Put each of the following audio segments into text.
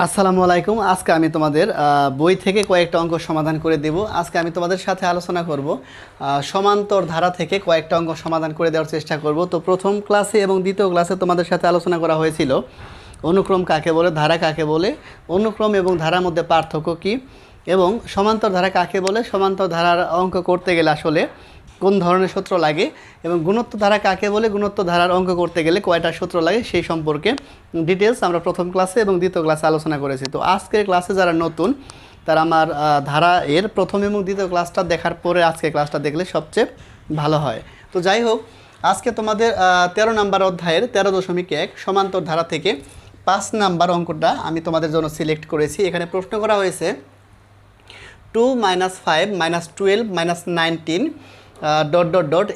আসসালামু আলাইকুম। আজকে আমি তোমাদের বই থেকে কয়েকটা অঙ্ক সমাধান করে দেব। আজকে আমি তোমাদের সাথে আলোচনা করব সমান্তর ধারা থেকে কয়েকটা অঙ্ক সমাধান করে দেওয়ার চেষ্টা করব। তো প্রথম ক্লাসে এবং দ্বিতীয় ক্লাসে তোমাদের সাথে আলোচনা করা হয়েছিল অনুক্রম কাকে বলে, ধারা কাকে বলে, অনুক্রম এবং ধারার মধ্যে পার্থক্য কী, এবং সমান্তর ধারা কাকে বলে, সমান্তর ধারার অঙ্ক করতে গেলে আসলে কোন ধরনের সূত্র লাগে, এবং গুণোত্তর ধারা কাকে বলে, গুণোত্তর ধারার অঙ্ক করতে গেলে কয়টা সূত্র লাগে সেই সম্পর্কে ডিটেলস আমরা প্রথম ক্লাসে এবং দ্বিতীয় ক্লাসে আলোচনা করেছি। তো আজকের ক্লাসে যারা নতুন তারা আমার ধারা এর প্রথম এবং দ্বিতীয় ক্লাসটা দেখার পরে আজকের ক্লাসটা দেখলে সবচেয়ে ভালো হয়। তো যাই হোক, আজকে তোমাদের 13 নম্বর অধ্যায়ের 13.1 সমান্তর ধারা থেকে 5 নাম্বার অঙ্কটা আমি তোমাদের জন্য সিলেক্ট করেছি। এখানে প্রশ্ন করা হয়েছে 2 - 5 - 12 - 19 ...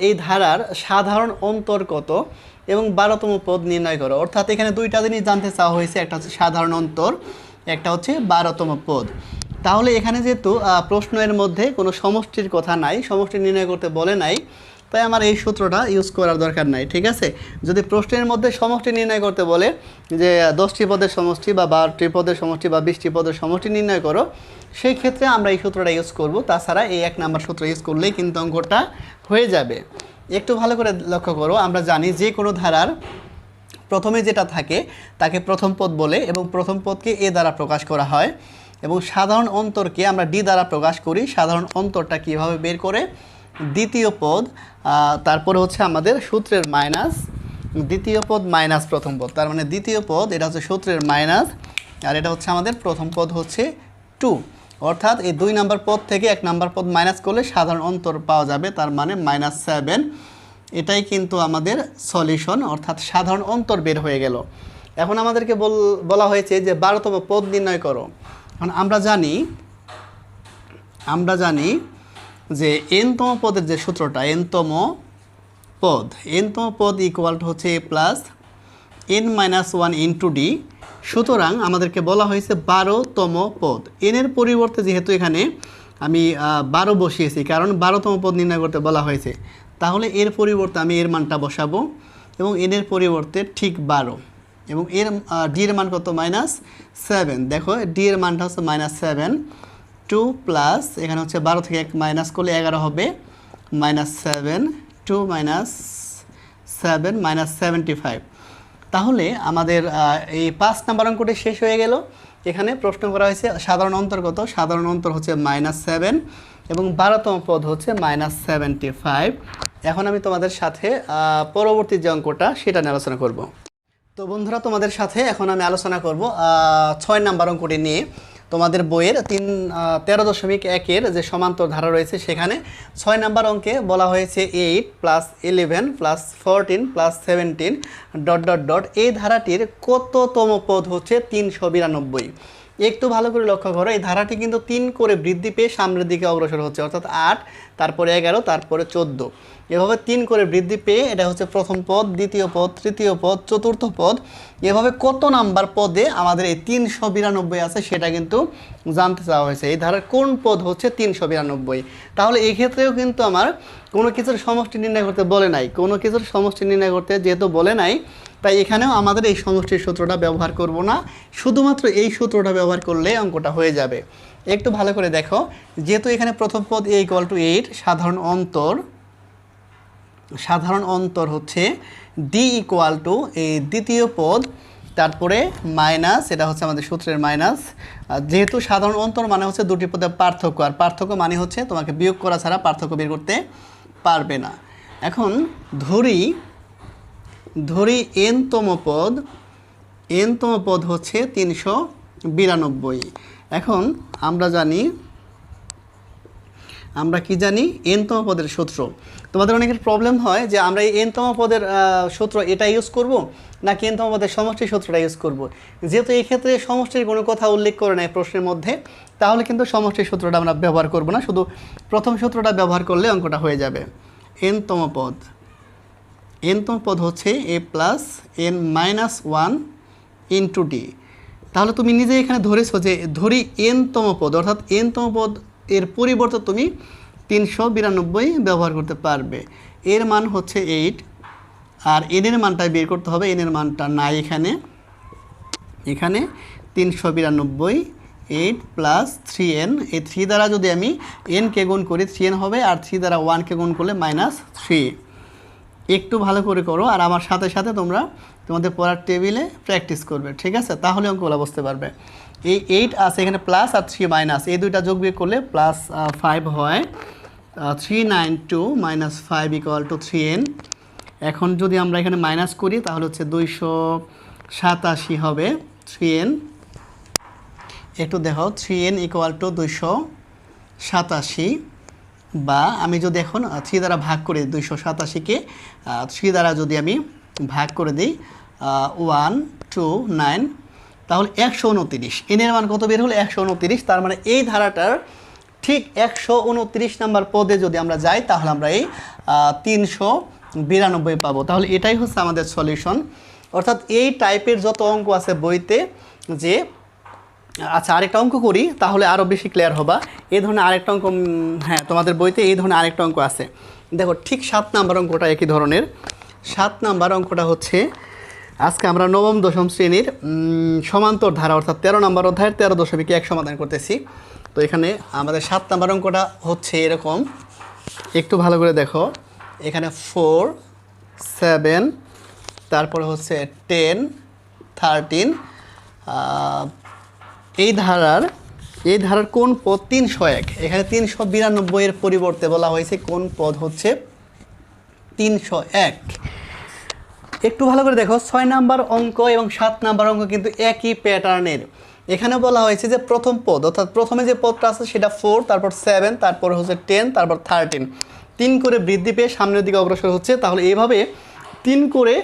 এই ধারার সাধারণ অন্তর কত এবং 12তম পদ নির্ণয় করো। অর্থাৎ এখানে দুইটা জিনিস জানতে চাওয়া হয়েছে, একটা হচ্ছে সাধারণ অন্তর, একটা হচ্ছে 12তম পদ। তাহলে এখানে যেহেতু প্রশ্নের মধ্যে কোনো সমষ্টির কথা নাই, সমষ্টি নির্ণয় করতে বলে নাই, তাই আমার এই সূত্রটা ইউজ করার দরকার নাই। ঠিক আছে, যদি প্রশ্নের মধ্যে সমষ্টি নির্ণয় করতে বলে যে 10টি পদের সমষ্টি বা 12টি পদের সমষ্টি বা 20টি পদের সমষ্টি নির্ণয় করো, সেই ক্ষেত্রে আমরা এই সূত্রটা ইউজ করব। তাছাড়া এই 1 নাম্বার সূত্র ইউজ করলেই কিন্তু অঙ্কটা হয়ে যাবে। একটু ভালো করে লক্ষ্য করো, আমরা জানি যে কোনো ধারার প্রথমে যেটা থাকে তাকে প্রথম পদ বলে এবং প্রথম পদকে এ দ্বারা প্রকাশ করা হয়, এবং সাধারণ অন্তরকে আমরা ডি দ্বারা প্রকাশ করি। সাধারণ অন্তরটা কীভাবে বের করে, দ্বিতীয় পদ তারপরে হচ্ছে আমাদের সূত্রের মাইনাস দ্বিতীয় পদ মাইনাস প্রথম পদ, তার মানে দ্বিতীয় পদ এটা হচ্ছে সূত্রের মাইনাস, আর এটা হচ্ছে আমাদের প্রথম পদ হচ্ছে 2। অর্থাৎ এই 2 নাম্বার পদ থেকে 1 নাম্বার পদ মাইনাস করলে সাধারণ অন্তর পাওয়া যাবে, তার মানে -7। এটাই কিন্তু আমাদের সলিউশন, অর্থাৎ সাধারণ অন্তর বের হয়ে গেল। এখন আমাদেরকে বলা হয়েছে যে 12তম পদ নির্ণয় করো। এখন আমরা জানি যে nতম পদের যে সূত্রটা, nতম পদ ইকুয়াল টু হচ্ছে a plus n - 1 into D. সুতরাং আমাদেরকে বলা হয়েছে 12তম পদ। এর পরিবর্তে যেহেতু এখানে আমি 12 বসিয়েছি, কারণ 12তম পদ নির্ণয় করতে বলা হয়েছে, তাহলে এর পরিবর্তে আমি এর মানটা বসাবো এবং এর পরিবর্তে ঠিক 12, এবং এর ডি এর মান কত, -7। দেখো ডি এর মানটা হচ্ছে -7। 2 প্লাস এখানে হচ্ছে 12 থেকে 1 মাইনাস করলে 11 হবে, -7, 2 - 7 -75। তাহলে আমাদের এই 5 নাম্বার অঙ্কটি শেষ হয়ে গেল। এখানে প্রশ্ন করা হয়েছে সাধারণ অন্তর কত, সাধারণ অন্তর হচ্ছে -7 এবং 12তম পদ হচ্ছে -75। এখন আমি তোমাদের সাথে পরবর্তী যে অঙ্কটা সেটা নিয়ে আলোচনা করব। তো বন্ধুরা, তোমাদের সাথে এখন আমি আলোচনা করব 6 নাম্বার অঙ্কটি নিয়ে। তোমাদের বইয়ের 13.1 যে সমান্তর ধারা রয়েছে সেখানে 6 নাম্বার অঙ্কে বলা হয়েছে 8 + 11 + 14 + 17 ... এই ধারাটির কততম পদ হচ্ছে 392। একটু ভালো করে লক্ষ্য করো, এই ধারাটি কিন্তু 3 করে বৃদ্ধি পেয়ে সামনের দিকে অগ্রসর হচ্ছে, অর্থাৎ 8, তারপরে 11, তারপরে 14, এভাবে 3 করে বৃদ্ধি পেয়ে এটা হচ্ছে প্রথম পদ, দ্বিতীয় পদ, তৃতীয় পদ, চতুর্থ পদ, এভাবে কত নাম্বার পদে আমাদের এই 392 আছে সেটা কিন্তু জানতে চাওয়া হয়েছে। এই ধারার কোন পদ হচ্ছে 392। তাহলে এই ক্ষেত্রেও কিন্তু আমার কোনো কিছুর সমষ্টি নির্ণয় করতে বলে নাই, কোনো কিছুর সমষ্টি নির্ণয় করতে যেহেতু বলে নাই, তাই এখানেও আমাদের এই সমষ্টির সূত্রটা ব্যবহার করব না, শুধুমাত্র এই সূত্রটা ব্যবহার করলে অঙ্কটা হয়ে যাবে। একটু ভালো করে দেখো, যেহেতু এখানে প্রথম পদ a = 8, সাধারণ অন্তর হচ্ছে d = এই দ্বিতীয় পদ, তারপরে মাইনাস, এটা হচ্ছে আমাদের সূত্রের মাইনাস। যেহেতু সাধারণ অন্তর মানে হচ্ছে দুটি পদের পার্থক্য, আর পার্থক্য মানে হচ্ছে তোমাকে বিয়োগ করা ছাড়া পার্থক্য বের করতে পারবে না। এখন ধরি nতম পদ হচ্ছে 392। এখন আমরা কি জানি nতম পদের সূত্র। তোমাদের অনেকের প্রবলেম হয় যে আমরা এই nতম পদের সূত্র এটা ইউজ করব নাকি nতম পদের সমষ্টির সূত্রটা ইউজ করব। যেহেতু এই ক্ষেত্রে সমষ্টির কোনো কথা উল্লেখ করে নাই প্রশ্নের মধ্যে, তাহলে কিন্তু সমষ্টির সূত্রটা আমরা ব্যবহার করব না, শুধু প্রথম সূত্রটা ব্যবহার করলে অঙ্কটা হয়ে যাবে। nতম পদ হচ্ছে a plus n - 1 into D. তাহলে তুমি নিজে এখানে ধরেছো যে ধরি nতম পদ, অর্থাৎ nতম পদ এর পরিবর্তে তুমি 392 ব্যবহার করতে পারবে। এর মান হচ্ছে 8, আর n এর মানটা বের করতে হবে, n এর মানটা নাই এখানে 392 8 প্লাস 3n, এই 3 দ্বারা যদি আমি n কে গুণ করি 3n হবে, আর 3 দ্বারা 1 কে গুণ করলে -3। একটু ভালো করে করো, আর আমার সাথে সাথে তোমরা তোমাদের পড়ার টেবিলে প্র্যাকটিস করবে, ঠিক আছে? তাহলে অঙ্কগুলো বুঝতে পারবে। এই 8 আছে এখানে প্লাস আর 3 মাইনাস, এই দুইটা যোগ বিয়োগ করলে +5 হয়। 392 - 5 = 3n। এখন যদি আমরা এখানে মাইনাস করি তাহলে হচ্ছে 287 হবে 3n। একটু দেখো 3n = 287, বা আমি যদি এখন 3 দ্বারা ভাগ করি 287-কে 3 দ্বারা যদি আমি ভাগ করে দিই 129, তাহলে 129। এনের মান কত বের হলো? 129। তার মানে এই ধারাটার ঠিক 129 নাম্বার পদে যদি আমরা যাই তাহলে আমরা এই 392 পাবো। তাহলে এটাই হচ্ছে আমাদের সলিউশন। অর্থাৎ এই টাইপের যত অঙ্ক আছে বইতে, যে আচ্ছা আরেকটা অঙ্ক করি তাহলে আরও বেশি ক্লিয়ার হবা। এই ধরনের আরেকটা অঙ্ক, হ্যাঁ তোমাদের বইতে এই ধরনের আরেকটা অঙ্ক আছে। দেখো ঠিক 7 নাম্বার অঙ্কটা একই ধরনের। 7 নাম্বার অঙ্কটা হচ্ছে আজকে আমরা নবম দশম শ্রেণীর সমান্তর ধারা অর্থাৎ 13 নম্বর অধ্যায়ের 13.1 সমাধান করতেছি। তো এখানে আমাদের 7 নাম্বার অঙ্কটা হচ্ছে এরকম, একটু ভালো করে দেখো। এখানে 4 7, তারপরে হচ্ছে 10 13, এই ধারার কোন পদ 301? এখানে 392 এর পরিবর্তে বলা হয়েছে কোন পদ হচ্ছে 301। একটু ভালো করে দেখো, 6 নাম্বার অঙ্ক এবং 7 নাম্বার অঙ্ক কিন্তু একই প্যাটার্নের। এখানে বলা হয়েছে যে প্রথম পদ অর্থাৎ প্রথমে যে পদটা আছে সেটা 4, তারপর 7, তারপর হচ্ছে 10, তারপর 13, 3 করে বৃদ্ধি পেয়ে সামনের দিকে অগ্রসর হচ্ছে। তাহলে এইভাবে 3 করে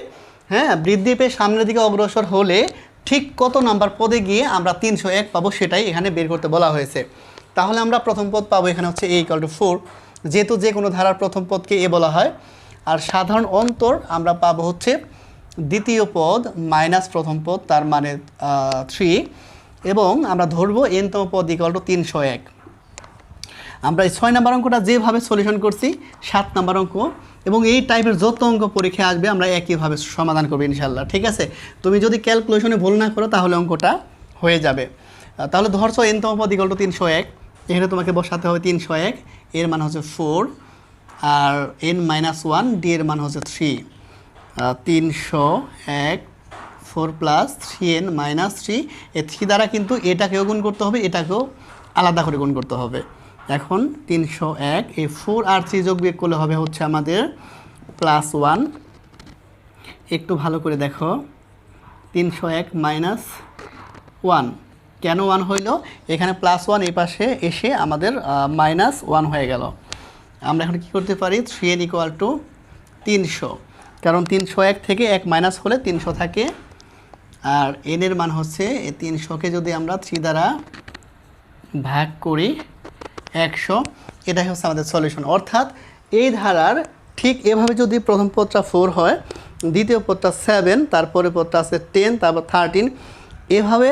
বৃদ্ধি পেয়ে সামনের দিকে অগ্রসর হলে ঠিক কত নাম্বার পদে গিয়ে আমরা 301 পাবো সেটাই এখানে বের করতে বলা হয়েছে। তাহলে আমরা প্রথম পদ পাবো এখানে হচ্ছে a = 4, যেহেতু যে কোনো ধারার প্রথম পদকে a বলা হয়। আর সাধারণ অন্তর আমরা পাবো হচ্ছে দ্বিতীয় পদ মাইনাস প্রথম পদ, তার মানে 3, এবং আমরা ধরবো n-তম পদ = 301। আমরা এই 6 নাম্বার অঙ্কটা যেভাবে সলিউশন করছি 7 নাম্বার অঙ্ক এবং এই টাইপের যত অঙ্ক পরীক্ষায় আসবে আমরা একইভাবে সমাধান করবো ইনশাল্লাহ, ঠিক আছে? তুমি যদি ক্যালকুলেশনে ভুল না করো তাহলে অঙ্কটা হয়ে যাবে। তাহলে ধরছো n-তম পদ = 301, এখানে তোমাকে বসাতে হবে 301, এর মান হচ্ছে 4, আর n-1 d এর মান হচ্ছে 3। 301 4 + 3n - 3, এই 3 দ্বারা কিন্তু এটাকেও গুণ করতে হবে, এটাকেও আলাদা করে গুণ করতে হবে। এখন 301, এই 4 আর 3 যোগ বিয়োগ করলে হবে হচ্ছে আমাদের +1। একটু ভালো করে দেখো, 301 - 1, কেন 1 হইল? এখানে +1 এই পাশে এসে আমাদের -1 হয়ে গেল। আমরা এখন কি করতে পারি? 3n = 300, কারণ 301 থেকে 1 মাইনাস হলে 300 থাকে, আর n এর মান হচ্ছে এই 300-কে যদি আমরা 3 দ্বারা ভাগ করি 100, এটাই হচ্ছে আমাদের সলিউশন। অর্থাৎ এই ধারার ঠিক এভাবে যদি প্রথম পদটা 4 হয়, দ্বিতীয় পদটা 7, তারপরে পদটা আছে 10, তারপর 13, এভাবে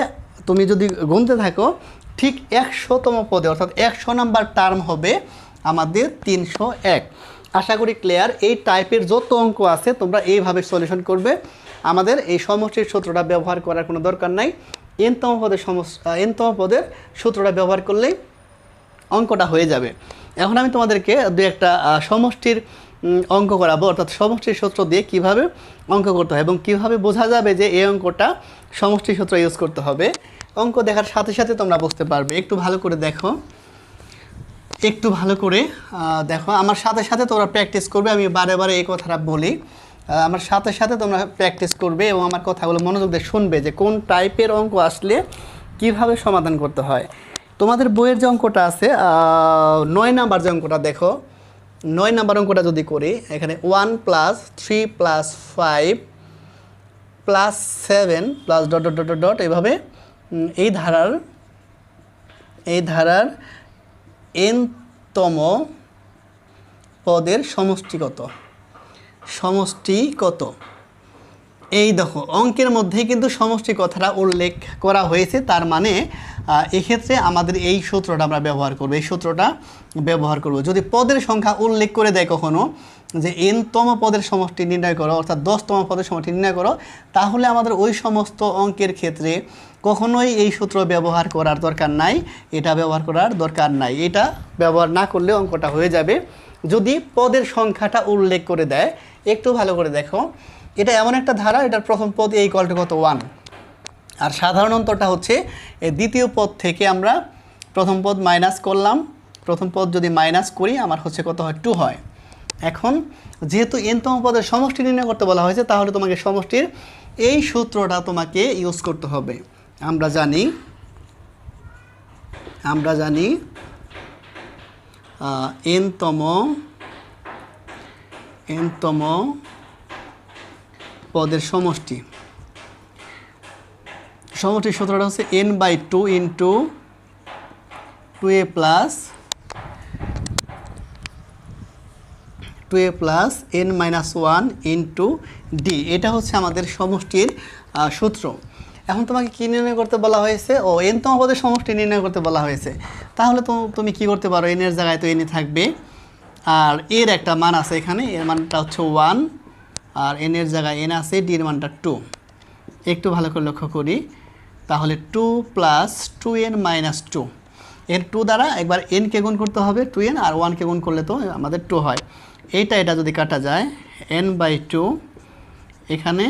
তুমি যদি গুনতে থাকো ঠিক 100তম পদে অর্থাৎ 100 নাম্বার টার্ম হবে আমাদের 301। আশা করি ক্লিয়ার। এই টাইপের যত অঙ্ক আছে তোমরা এইভাবে সলিউশন করবে। আমাদের এই সমষ্টির সূত্রটা ব্যবহার করার কোনো দরকার নাই। n-তম পদের সূত্রটা ব্যবহার করলেই অঙ্কটা হয়ে যাবে। এখন আমি তোমাদেরকে দু একটা সমষ্টির অঙ্ক করাবো, অর্থাৎ সমষ্টির সূত্র দিয়ে কিভাবে অঙ্ক করতে হয় এবং কিভাবে বোঝা যাবে যে এই অঙ্কটা সমষ্টির সূত্র ইউজ করতে হবে। অঙ্ক দেখার সাথে সাথে তোমরা বুঝতে পারবে। একটু ভালো করে দেখো, আমার সাথে সাথে তোমরা প্র্যাকটিস করবে। আমি বারে বারে এই কথাটা বলি, আমার সাথে সাথে তোমরা প্র্যাকটিস করবে এবং আমার কথাগুলো মনোযোগ দিয়ে শুনবে যে কোন টাইপের অঙ্ক আসলে কিভাবে সমাধান করতে হয়। তোমাদের বইয়ের যে অঙ্কটা আছে 9 নাম্বার যে অঙ্কটা দেখো, 9 নাম্বার অঙ্কটা যদি করি, এখানে 1 + 3 + 5 + 7 + ... এভাবে এই ধারার n-তম পদের সমষ্টি কত এই দেখো অঙ্কের মধ্যে কিন্তু সমষ্টি কথাটা উল্লেখ করা হয়েছে, তার মানে এক্ষেত্রে আমাদের এই সূত্রটা আমরা ব্যবহার করব, এই সূত্রটা ব্যবহার করব। যদি পদের সংখ্যা উল্লেখ করে দেয় কখনো যে n-তম পদের সমষ্টি নির্ণয় করো, অর্থাৎ 10তম পদের সমষ্টি নির্ণয় করো, তাহলে আমাদের ওই সমস্ত অঙ্কের ক্ষেত্রে কখনোই এই সূত্র ব্যবহার করার দরকার নাই, এটা ব্যবহার করার দরকার নাই। এটা ব্যবহার না করলে অঙ্কটা হয়ে যাবে যদি পদের সংখ্যাটা উল্লেখ করে দেয়। একটু ভালো করে দেখো, এটা এমন একটা ধারা, এটার প্রথম পদ a = কত 1, আর সাধারণ অন্তরটা হচ্ছে এই দ্বিতীয় পদ থেকে আমরা প্রথম পদ মাইনাস করলাম, প্রথম পদ যদি মাইনাস করি আমার হচ্ছে কত হয় 2 হয়। এখন যেহেতু n-তম পদের সমষ্টি নির্ণয় করতে বলা হয়েছে, তাহলে তোমাকে সমষ্টির এই সূত্রটা তোমাকে ইউজ করতে হবে। আমরা জানি n-তম পদের সমষ্টির সূত্রটা হচ্ছে n/2 into 2a plus n-1 into d। এটা হচ্ছে আমাদের সমষ্টির সূত্র। এখন তোমাকে কী নির্ণয় করতে বলা হয়েছে? ও n-তম পদের সমষ্টি নির্ণয় করতে বলা হয়েছে। তাহলে তো তুমি কি করতে পারো, n এর জায়গায় তো n থাকবে, আর এর একটা মান আছে এখানে, এর মানটা হচ্ছে 1, আর n এর জায়গায় n আছে, d এর মানটা 2। একটু ভালো করে লক্ষ্য করি, তাহলে 2 + 2n-2, এর 2 দ্বারা একবার n-কে গুণ করতে হবে 2n, আর 1-কে গুণ করলে তো আমাদের 2 হয়। এটা যদি কাটা যায় n/2, এখানে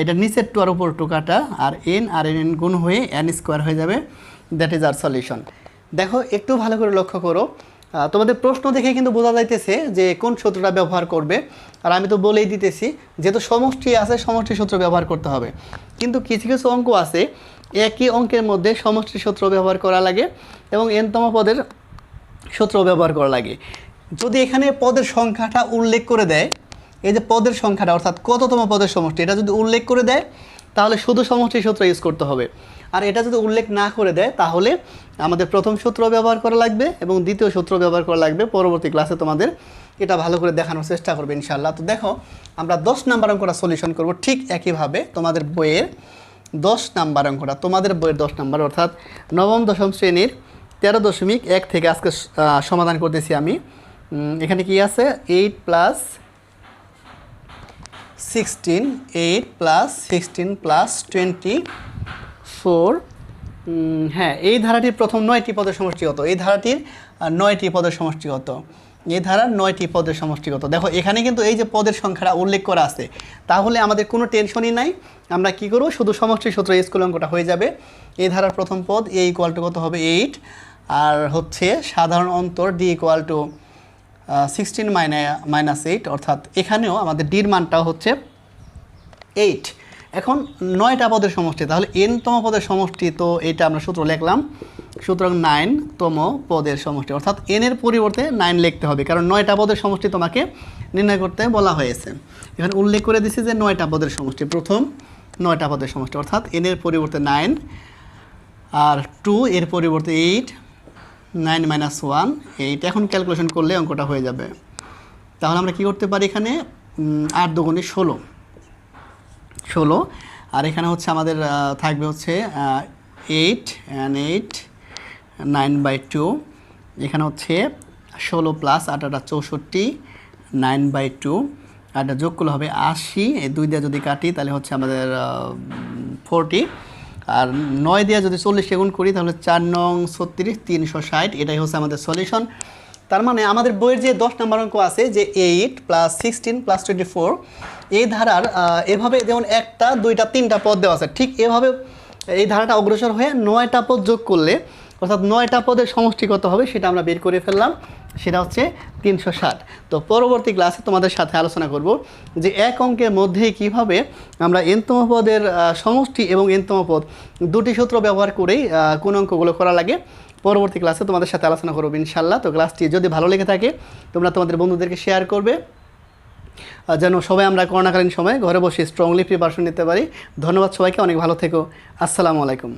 এটা নিচের 2 আর উপর 2 কাটা, আর n আর n গুণ হয়ে n² হয়ে যাবে। That is our solution. দেখো একটু ভালো করে লক্ষ্য করো, তোমাদের প্রশ্ন দেখে কিন্তু বোঝা যাইতেছে যে কোন সূত্রটা ব্যবহার করবে, আর আমি তো বলেই দিতেছি যেহেতু সমষ্টি আছে সমষ্টি সূত্র ব্যবহার করতে হবে। কিন্তু কিছু কিছু অঙ্ক আছে একই অঙ্কের মধ্যে সমষ্টি সূত্র ব্যবহার করা লাগে এবং n-তম পদের সূত্র ব্যবহার করা লাগে। যদি এখানে পদের সংখ্যাটা উল্লেখ করে দেয়, এই যে পদের সংখ্যাটা অর্থাৎ কততম পদের সমষ্টি, এটা যদি উল্লেখ করে দেয় তাহলে শুধু সমষ্টি সূত্র ইউজ করতে হবে। আর এটা যদি উল্লেখ না করে দেয় তাহলে আমাদের প্রথম সূত্র ব্যবহার করা লাগবে এবং দ্বিতীয় সূত্র ব্যবহার করা লাগবে। পরবর্তী ক্লাসে তোমাদের এটা ভালো করে দেখানোর চেষ্টা করবে ইনশাআল্লাহ। তো দেখো আমরা 10 নাম্বার অঙ্কটা সলিউশন করব ঠিক একইভাবে। তোমাদের বইয়ের 10 নাম্বার অঙ্কটা, তোমাদের বইয়ের 10 নাম্বার অর্থাৎ নবম দশম শ্রেণীর 13.1 থেকে আজকে সমাধান করতেছি আমি। এখানে কি আছে 8 + 16 + 24। হ্যাঁ, এই ধারাটির প্রথম 9টি পদের সমষ্টিগত, এই ধারাটির 9টি পদের সমষ্টিগত, এই ধারার 9টি পদের সমষ্টিগত। দেখো এখানে কিন্তু এই যে পদের সংখ্যাটা উল্লেখ করা আছে, তাহলে আমাদের কোনো টেনশনই নাই। আমরা কি করব, শুধু সমষ্টি সূত্র ইউজ করলে অঙ্কটা হয়ে যাবে। এই ধারার প্রথম পদ a = কত হবে 8, আর হচ্ছে সাধারণ অন্তর d = 16 - 8, অর্থাৎ এখানেও আমাদের d এর মানটাও হচ্ছে 8। এখন 9টা পদের সমষ্টি, তাহলে n-তম পদের সমষ্টি, তো এটা আমরা সূত্র লিখলাম, সুতরাং 9তম পদের সমষ্টি, অর্থাৎ n এর পরিবর্তে 9 লিখতে হবে, কারণ 9টা পদের সমষ্টি তোমাকে নির্ণয় করতে বলা হয়েছে। এখানে উল্লেখ করে দিছি যে 9টা পদের সমষ্টি, প্রথম 9টা পদের সমষ্টি, অর্থাৎ n এর পরিবর্তে 9, আর 2 এর পরিবর্তে 8, 9 - 1 8। এখন ক্যালকুলেশন করলে অঙ্কটা হয়ে যাবে। তাহলে আমরা কি করতে পারি, এখানে 8 × 2 = 16, আর এখানে হচ্ছে আমাদের থাকবে হচ্ছে 8 and 8 9/2, এখানে হচ্ছে 16 + 8 = 64, 9/2, আর এটা যোগ করলে হবে 80, এই 2 দিয়ে যদি কাটি তাহলে হচ্ছে আমাদের 40, আর 9 দিয়ে যদি 40-কে গুণ করি তাহলে 4 × 36 360। এটাই হচ্ছে আমাদের সলিউশন। তার মানে আমাদের বইয়ের যে 10 নম্বর অঙ্ক আছে যে 8 + 16 + 24, এই ধারার এভাবে যেমন 1টা 2টা 3টা পদ দেওয়া আছে, ঠিক এভাবে এই ধারাটা অগ্রসর হয়ে 9টা পদ যোগ করলে অর্থাৎ 9টা পদের সমষ্টি কত হবে সেটা আমরা বের করে ফেললাম, সেটা হচ্ছে 360। তো পরবর্তী ক্লাসে তোমাদের সাথে আলোচনা করব যে এক অঙ্কের মধ্যে কিভাবে আমরা n-তম পদের সমষ্টি এবং n-তম পদ দুটি সূত্র ব্যবহার করেই কোন অঙ্কগুলো করা লাগে। পরবর্তী ক্লাসে তোমাদের সাথে আলোচনা করব ইনশাআল্লাহ। তো ক্লাসটি যদি ভালো লেগে থাকে তোমরা তোমাদের বন্ধুদেরকে শেয়ার করবে, যেন সবাই আমরা করোনাকালীন সময়ে ঘরে বসে স্ট্রংলি প্রিপারেশন নিতে পারি। ধন্যবাদ সবাইকে, অনেক ভালো থেকো। আসসালামু আলাইকুম।